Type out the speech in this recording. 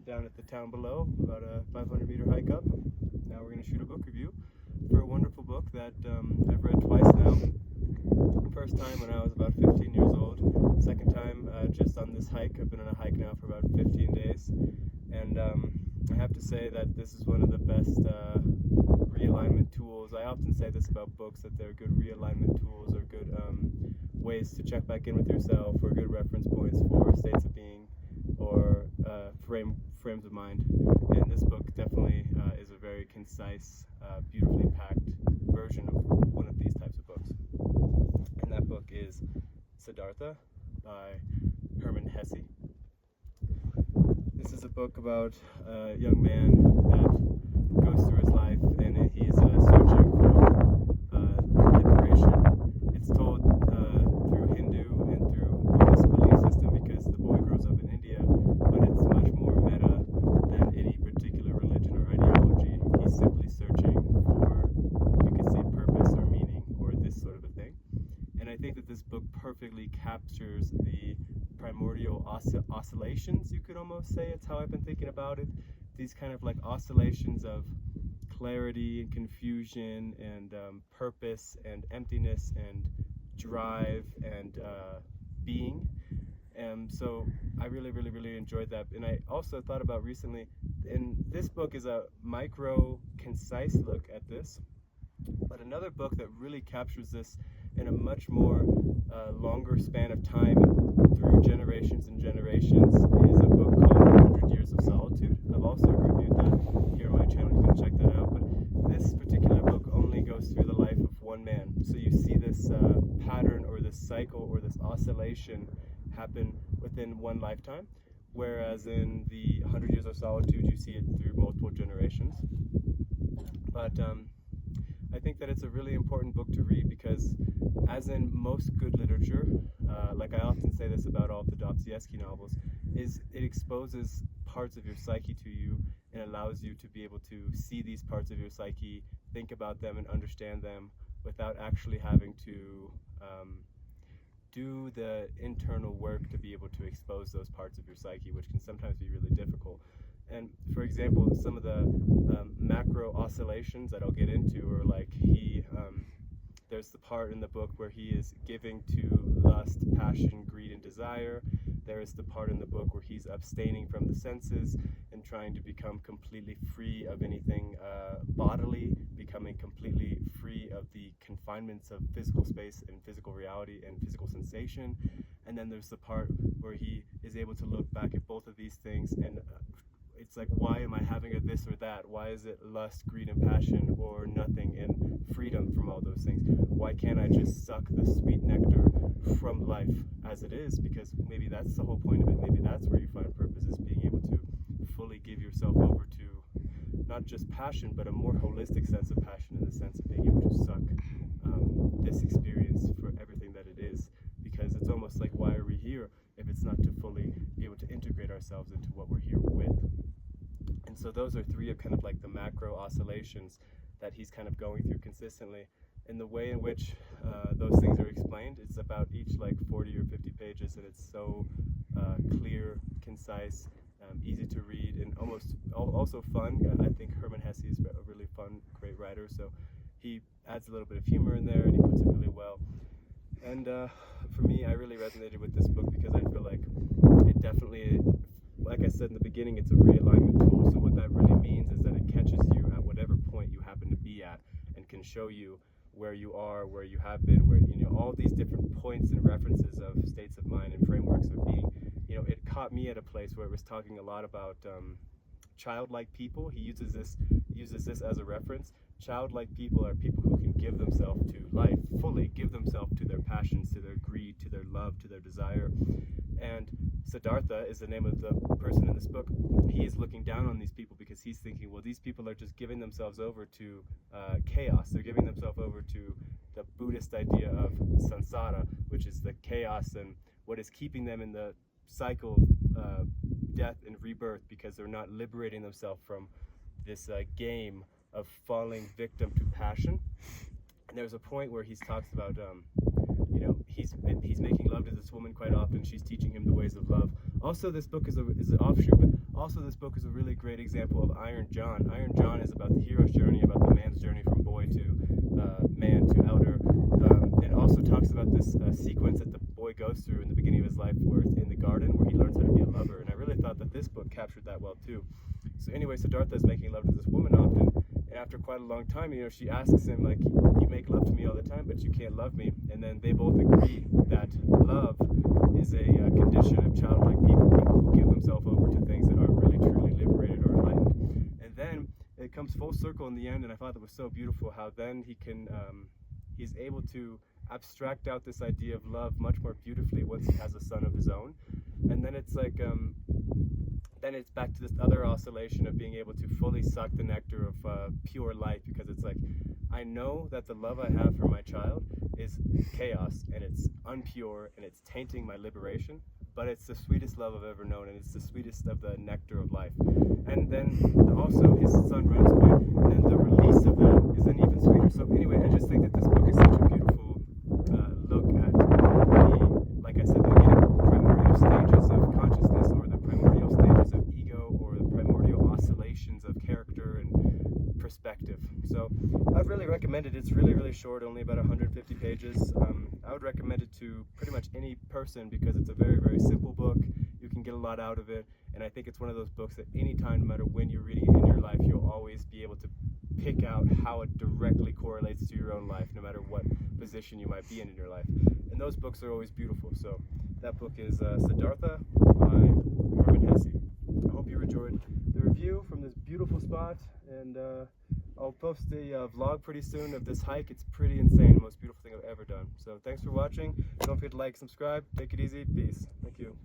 down at the town below, about a 500-meter hike up. Now we're going to shoot a book review for a wonderful book that I've read twice now. First time when I was about 15 years old. Second time just on this hike. I've been on a hike now for about 15 days. And I have to say that this is one of the best realignment tools. I often say this about books, that they're good realignment tools or good ways to check back in with yourself, or good reference points for states of being or frames of mind. And this book definitely is a very concise, beautifully packed version of one of these types of books. And that book is Siddhartha by Hermann Hesse. This is a book about a young man that goes through his life, and he's searching for liberation. It's told through Hindu and through Buddhist belief system, because the boy grows up in India, but it's much more meta than any particular religion or ideology. He's simply searching for, you could say, purpose or meaning or this sort of a thing. And I think that this book perfectly captures the primordial oscillations, you could almost say. It's how I've been thinking about it. These kind of like oscillations of clarity and confusion and purpose and emptiness and drive and being. And so I really enjoyed that. And I also thought about recently, and this book is a micro, concise look at this, but another book that really captures this in a much more longer span of time through generations and generations is a book called 100 Years of Solitude. I've also reviewed that here on my channel. You can check that out. But this particular book only goes through the life of one man. So you see this pattern or this cycle or this oscillation happen within one lifetime. Whereas in the 100 Years of Solitude, you see it through multiple generations. But I think that it's a really important book to read because, as in most good literature, like I often say this about all the Dostoevsky novels, is it exposes parts of your psyche to you and allows you to be able to see these parts of your psyche, think about them and understand them without actually having to do the internal work to be able to expose those parts of your psyche, which can sometimes be really difficult. And for example, some of the macro oscillations that I'll get into are like there's the part in the book where he is giving to lust, passion, greed, and desire. There is the part in the book where he's abstaining from the senses and trying to become completely free of anything bodily, becoming completely free of the confinements of physical space and physical reality and physical sensation. And then there's the part where he is able to look back at both of these things and it's like, why am I having a this or that? Why is it lust, greed, and passion, or nothing and freedom from all those things? Why can't I just suck the sweet nectar from life as it is? Because maybe that's the whole point of it. Maybe that's where you find purpose, is being able to fully give yourself over to not just passion, but a more holistic sense of passion, in the sense of being able to suck this experience for everything that it is. Because it's almost like, why are we here if it's not to fully be able to integrate ourselves into what we're here with? And so those are three of kind of like the macro oscillations that he's kind of going through consistently. And the way in which those things are explained, it's about each like 40 or 50 pages, and it's so clear, concise, easy to read, and also fun. I think Hermann Hesse is a really fun, great writer, so he adds a little bit of humor in there, and he puts it really well. And for me, I really resonated with this book because I feel like it definitely, like I said in the beginning, it's a realignment tool. So what that really means is that it catches you at whatever point you happen to be at and can show you where you are, where you have been, where, you know, all these different points and references of states of mind and frameworks of being. You know, it caught me at a place where it was talking a lot about childlike people. He uses this as a reference. Childlike people are people who can give themselves to life, fully give themselves to their passions, to their greed, to their love, to their desire. And Siddhartha is the name of the person in this book. He is looking down on these people because he's thinking, well, these people are just giving themselves over to chaos. They're giving themselves over to the Buddhist idea of samsara, which is the chaos and what is keeping them in the cycle of death and rebirth, because they're not liberating themselves from this game of falling victim to passion. And there's a point where he talks about, you know, he's making love to this woman quite often. She's teaching him the ways of love. Also, this book is an offshoot, but also this book is a really great example of Iron John. Iron John is about the hero's journey, about the man's journey from boy to man to elder. It also talks about this sequence that the boy goes through in the beginning of his life, where it's in the garden, where he learns how to be a lover. And I really thought that this book captured that well too. So anyway, Siddhartha is making love to this woman often, and after quite a long time, she asks him, like, you make love to me all the time, but you can't love me. And then they both agree that love is a condition of childlike people who give themselves over to things that aren't really truly liberated or enlightened. And then it comes full circle in the end, and I thought that was so beautiful how then he's able to abstract out this idea of love much more beautifully once he has a son of his own. And then it's like then it's back to this other oscillation of being able to fully suck the nectar of pure light, because it's like, I know that the love I have for my child is chaos, and it's unpure, and it's tainting my liberation, but it's the sweetest love I've ever known, and it's the sweetest of the nectar of life. And then also his son runs away, and then the release of that is then even sweeter. So anyway, I just think that this book is such a beautiful look at like I said, the primordial stages of consciousness, or the primordial stages of ego, or the primordial oscillations of character and perspective. So I'd really recommend it. It's really, really short, only about 150 pages. I would recommend it to pretty much any person, because it's a very, very simple book. You can get a lot out of it, and I think it's one of those books that anytime, no matter when you're reading it in your life, you'll always be able to pick out how it directly correlates to your own life, no matter what position you might be in your life. And those books are always beautiful. So that book is Siddhartha by Hesse. I hope you enjoyed the review from this beautiful spot, and I'll post a vlog pretty soon of this hike. It's pretty insane, most beautiful thing I've ever done. So thanks for watching. Don't forget to like, subscribe, take it easy, peace. Thank you.